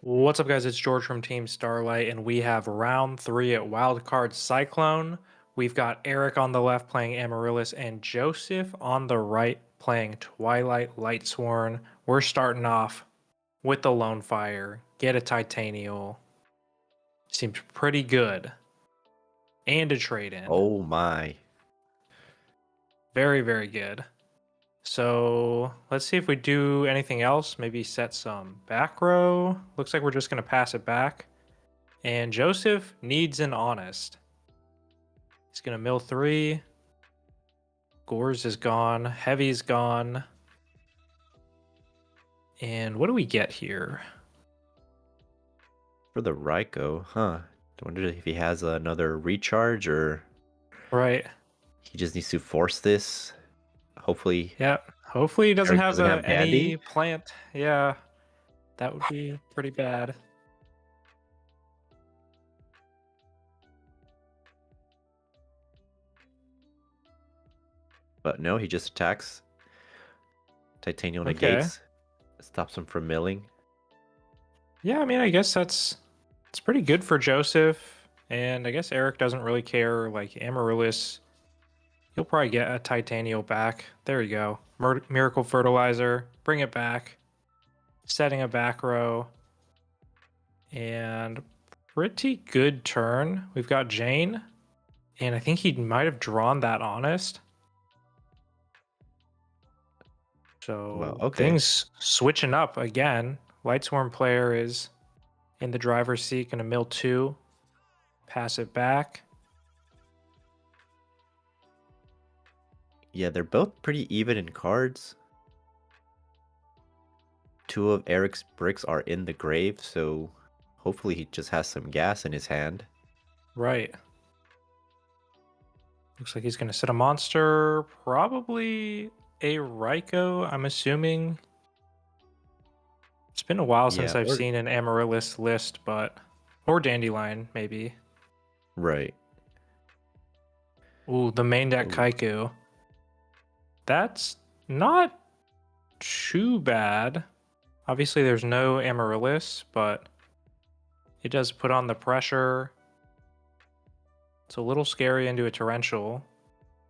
What's up, guys? It's George from Team Starlight, and we have round 3 at WildCardCyclone. We've got Eric on the left playing Amaryllis, and Joseph on the right playing Twilight Lightsworn. We're starting off with the Lone Fire. Get a Titanial. Seems pretty good. And a trade in. Oh my. Very, very good. So let's see if we do anything else. Maybe set some back row. Looks like we're just going to pass it back. And Joseph needs an honest. He's going to mill 3. Gores is gone. Heavy's gone. And what do we get here? For the Ryko, huh? I wonder if he has another recharge or Right. he just needs to force this. Hopefully. Yeah. Hopefully he doesn't Eric have, doesn't have any Dandy. plant. Yeah. That would be pretty bad. But no, he just attacks. Titanium Okay. negates. Stops him from milling. Yeah, I mean, I guess it's pretty good for Joseph. And I guess Eric doesn't really care. Like Amaryllis, he'll probably get a Titanial back. There you go. Miracle Fertilizer. Bring it back. Setting a back row. And pretty good turn. We've got Jane. And I think he might have drawn that honest. So Well, okay. things switching up again. Lightsworn player is in the driver's seat, going to mill 2. Pass it back. Yeah, they're both pretty even in cards. 2 of Eric's bricks are in the grave, so hopefully he just has some gas in his hand. Right. Looks like he's going to set a monster. Probably a Ryko, I'm assuming. It's been a while since I've seen an Amaryllis list, but... Or Dandelion, maybe. Right. Ooh, the main deck Kaiku. That's not too bad. Obviously, there's no Amaryllis, but it does put on the pressure. It's a little scary into a Torrential.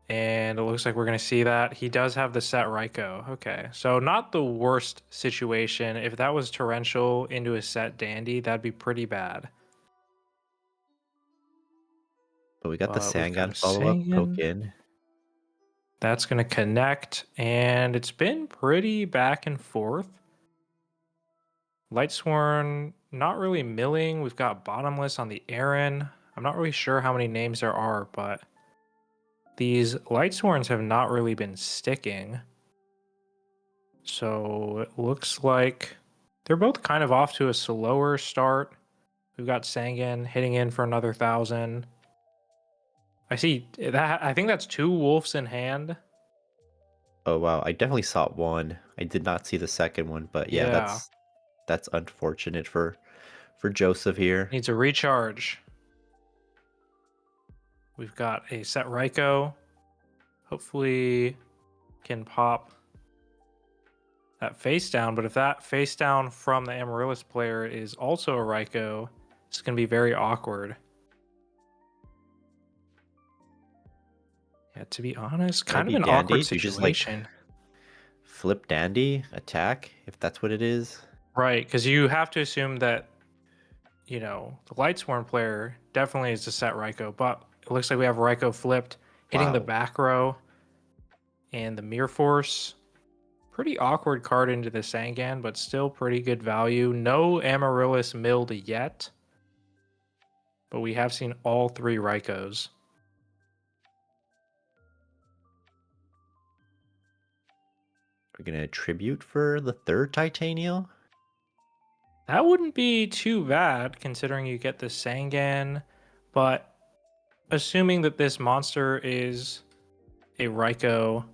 And it looks like we're going to see that. He does have the set Ryko. Okay, so not the worst situation. If that was Torrential into a set Dandy, that'd be pretty bad. But we got the Sangan follow-up, poke in. That's going to connect, and it's been pretty back and forth. Lightsworn, not really milling. We've got Bottomless on the Aaron. I'm not really sure how many names there are, but these Lightsworns have not really been sticking. So it looks like they're both kind of off to a slower start. We've got Sangan hitting in for another 1,000. I see that. I think that's 2 wolves in hand. Oh wow, I definitely saw one. I did not see the second one, but yeah. That's unfortunate for Joseph here. Needs a recharge. We've got a set Ryko. Hopefully can pop that face down, but if that face down from the Amaryllis player is also a Ryko, it's going to be very awkward. Yeah, to be honest, kind of an awkward situation. You just, like, flip Dandy, attack, if that's what it is. Right, because you have to assume that, you know, the Lightsworn player definitely is a set Ryko, but it looks like we have Ryko flipped, hitting the back row, and the Mirror Force. Pretty awkward card into the Sangan, but still pretty good value. No Amaryllis milled yet, but we have seen all 3 Rykos. We're going to tribute for the 3rd Titanial. That wouldn't be too bad, considering you get the Sangan, but assuming that this monster is a Ryko,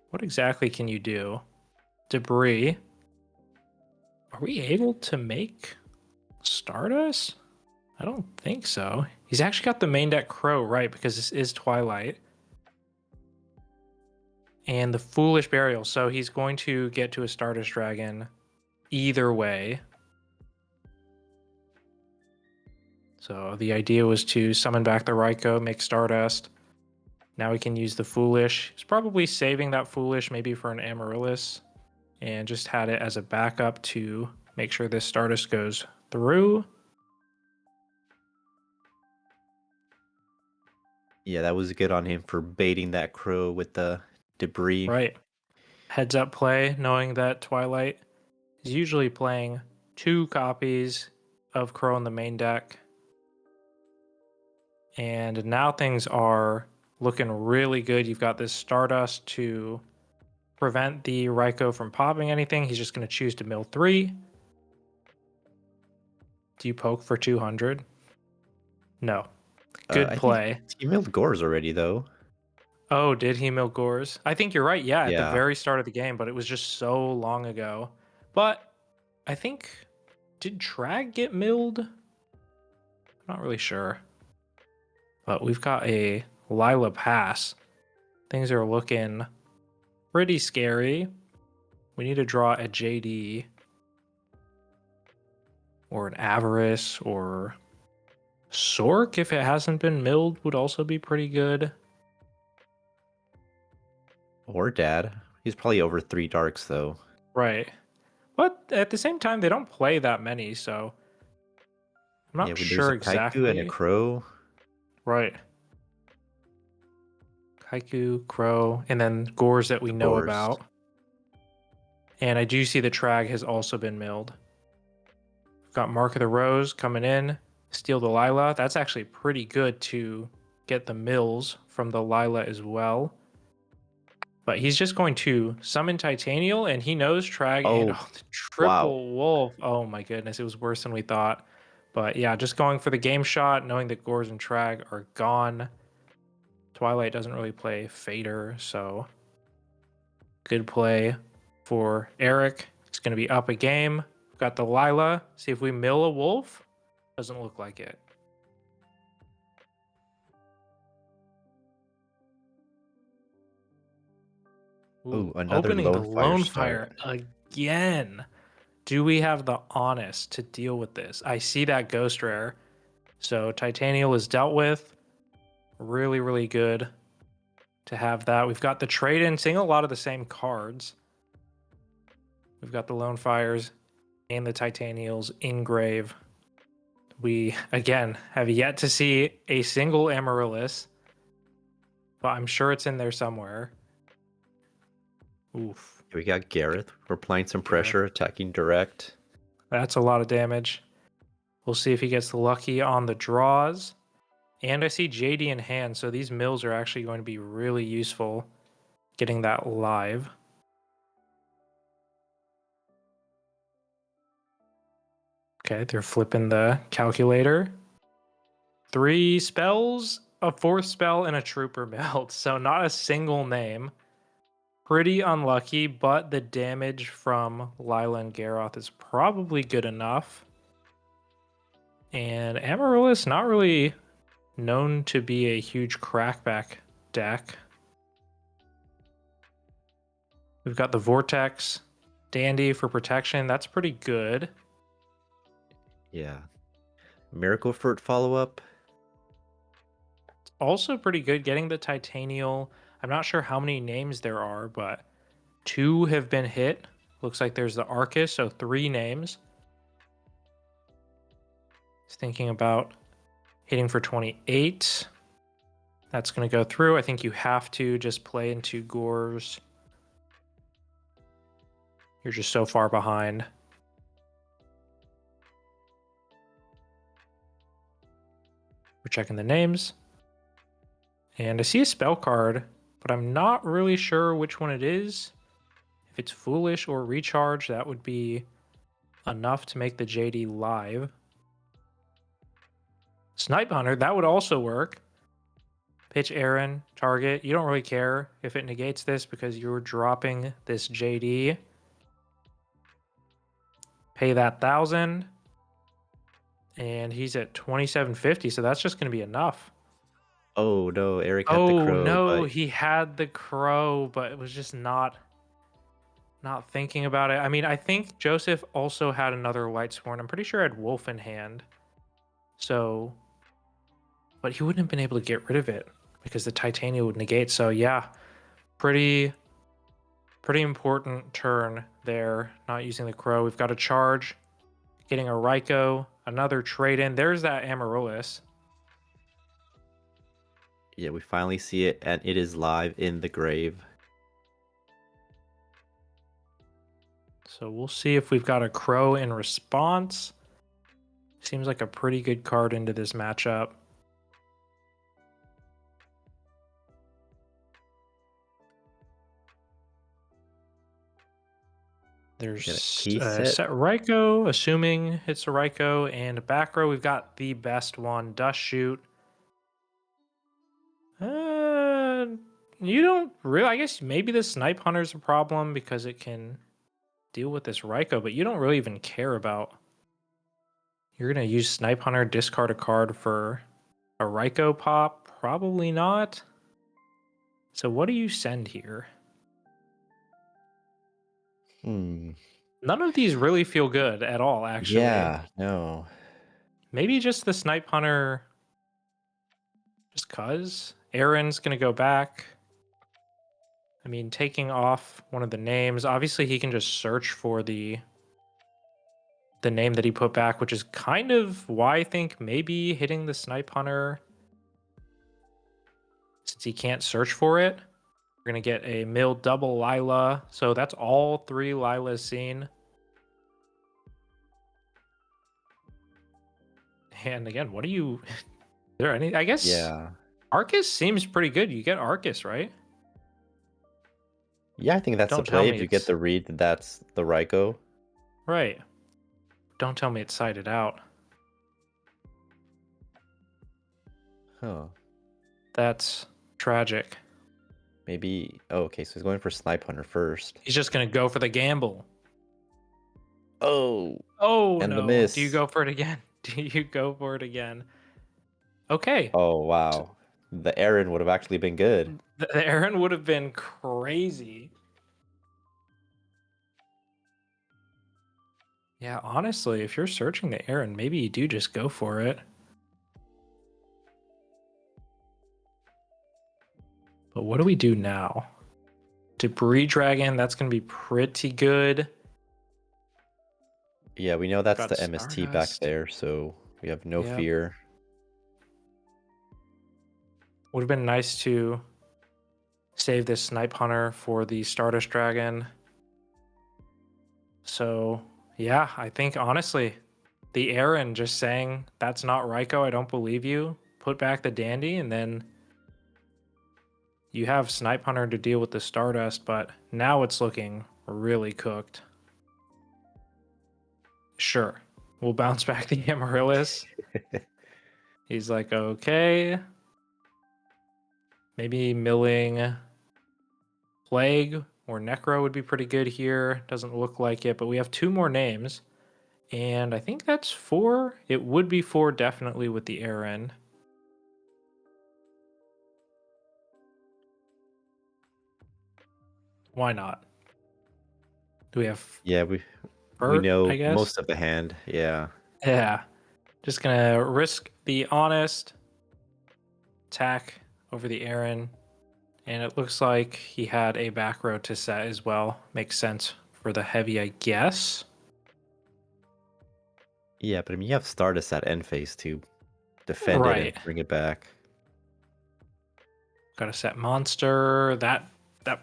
what exactly can you do? Debris. Are we able to make Stardust? I don't think so. He's actually got the main deck Crow, right, because this is Twilight. And the Foolish Burial, so he's going to get to a Stardust Dragon either way. So the idea was to summon back the Raikou, make Stardust. Now we can use the Foolish. He's probably saving that Foolish maybe for an Amaryllis, and just had it as a backup to make sure this Stardust goes through. Yeah, that was good on him for baiting that crow with the debris. Right. Heads up play, knowing that Twilight is usually playing 2 copies of Crow in the main deck. And now things are looking really good. You've got this Stardust to prevent the Raikou from popping anything. He's just going to choose to mill 3. Do you poke for 200? No. Good play. He milled Gores already, though. Oh, did he mill Gores? I think you're right. Yeah, at the Yeah. very start of the game, but it was just so long ago. But I think, did Trag get milled? I'm not really sure. But we've got a Lila pass. Things are looking pretty scary. We need to draw a JD or an Avarice or Sork if it hasn't been milled would also be pretty good. Or Dad. He's probably over 3 darks, though. Right. But at the same time, they don't play that many, so I'm not sure exactly. Kaiku and a Crow. Right. Kaiku, Crow, and then Gores that we know about. And I do see the Trag has also been milled. We've got Mark of the Rose coming in. Steal the Lila. That's actually pretty good to get the mills from the Lila as well. But he's just going to summon Titanial, and he knows Trag and the triple wolf. Oh my goodness, it was worse than we thought. But yeah, just going for the game shot, knowing that Gores and Trag are gone. Twilight doesn't really play Fader, so good play for Eric. It's going to be up a game. We've got the Lila. See if we mill a wolf. Doesn't look like it. Ooh, another opening the Lone Fire again. Do we have the Honest to deal with this? I see that Ghost Rare. So Titanial is dealt with. Really, really good to have that. We've got the trade-in, seeing a lot of the same cards. We've got the Lone Fires and the Titanials in grave. We, again, have yet to see a single Amaryllis, but I'm sure it's in there somewhere. Oof. We got Gareth. We're applying some pressure, attacking direct. That's a lot of damage. We'll see if he gets lucky on the draws. And I see JD in hand, so these mills are actually going to be really useful getting that live. Okay, they're flipping the calculator. 3 spells, a 4th spell, and a trooper melt. So not a single name. Pretty unlucky, but the damage from Lila and Garoth is probably good enough. And Amaryllis, not really known to be a huge crackback deck. We've got the Vortex, Dandy for protection. That's pretty good. Yeah. Miracle Fruit follow-up. Also pretty good getting the Titanial. I'm not sure how many names there are, but 2 have been hit. Looks like there's the Arcus, so 3 names. Just thinking about hitting for 28. That's going to go through. I think you have to just play into Gores. You're just so far behind. We're checking the names. And I see a spell card, but I'm not really sure which one it is. If it's Foolish or Recharge, that would be enough to make the JD live. Snipe Hunter, that would also work. Pitch Aaron, target. You don't really care if it negates this because you're dropping this JD. Pay that 1,000. And he's at 2750, so that's just going to be enough. Oh no, Eric had the crow. Oh no, he had the crow, but it was just not thinking about it. I mean, I think Joseph also had another Lightsworn. I'm pretty sure I had Wolf in hand. So, but he wouldn't have been able to get rid of it because the Titania would negate. So yeah, pretty important turn there, not using the Crow. We've got a charge, getting a Raikou, another trade in. There's that Amaryllis. Yeah, we finally see it, and it is live in the grave. So we'll see if we've got a Crow in response. Seems like a pretty good card into this matchup. There's set Raikou, assuming it's a Raikou, and back row we've got the best one, Dust Shoot. You don't really, I guess maybe the Snipe Hunter's a problem because it can deal with this Raikou, but you don't really even care about. You're going to use Snipe Hunter, discard a card for a Raikou pop? Probably not. So what do you send here? None of these really feel good at all, actually. Yeah, no. Maybe just the Snipe Hunter, just cuz. Aaron's going to go back. I mean, taking off one of the names. Obviously, he can just search for the name that he put back, which is kind of why I think maybe hitting the Snipe Hunter, since he can't search for it. We're going to get a mill double Lila. So that's all 3 Lilas seen. And again, what do you... Is there any... I guess... Yeah. Arcus seems pretty good. You get Arcus, right? Yeah, I think that's the play if you get the read that that's the Raikou. Right. Don't tell me it's sided out. Huh. That's tragic. Maybe... Oh, okay, so he's going for Snipe Hunter first. He's just going to go for the gamble. Oh! Oh, and no. the miss. Do you go for it again? Do you go for it again? Okay. Oh, wow. The Aaron would have actually been good. The Aaron would have been crazy. Yeah, honestly, if you're searching the Aaron, maybe you do just go for it. But what do we do now? Debris Dragon, that's going to be pretty good. Yeah, we know that's Got the MST back there, so we have no fear. Would have been nice to save this Snipe Hunter for the Stardust Dragon. So, yeah, I think, honestly, the Aaron just saying, that's not Raikou, I don't believe you. Put back the Dandy, and then you have Snipe Hunter to deal with the Stardust, but now it's looking really cooked. Sure, we'll bounce back the Amaryllis. He's like, okay. Maybe milling Plague or Necro would be pretty good here. Doesn't look like it, but we have 2 more names. And I think that's 4. It would be 4 definitely with the Aaron. Why not? Do we have... Yeah, we Bert, know I guess? most of the hand. Yeah. Yeah. Just gonna risk the honest attack over the Aaron. And it looks like he had a back row to set as well. Makes sense for the heavy, I guess. Yeah, but I mean, you have Stardust at end phase to defend it and bring it back. Got to set monster. That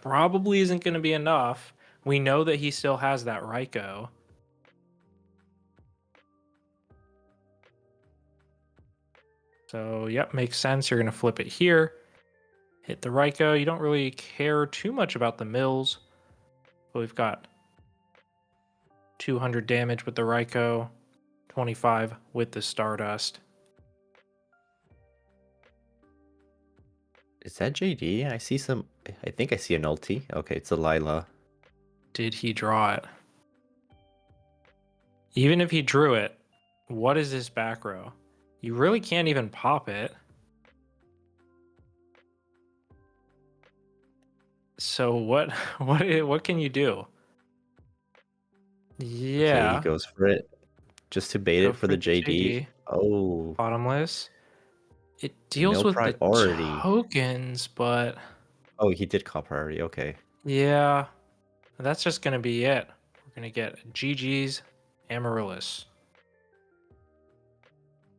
probably isn't going to be enough. We know that he still has that Raikou. So, yep, makes sense. You're going to flip it here. Hit the Raikou. You don't really care too much about the mills. But we've got 200 damage with the Raikou. 25 with the Stardust. Is that JD? I see some... I think I see an ulti. Okay, it's a Lila. Did he draw it? Even if he drew it, what is this back row? You really can't even pop it. So what can you do? Yeah. Okay, he goes for it. Just to bait it for the JD. Oh, Bottomless. It deals no with the priority. tokens, but Oh, he did call priority. Okay. yeah, that's just gonna be it. We're gonna get GG's Amaryllis.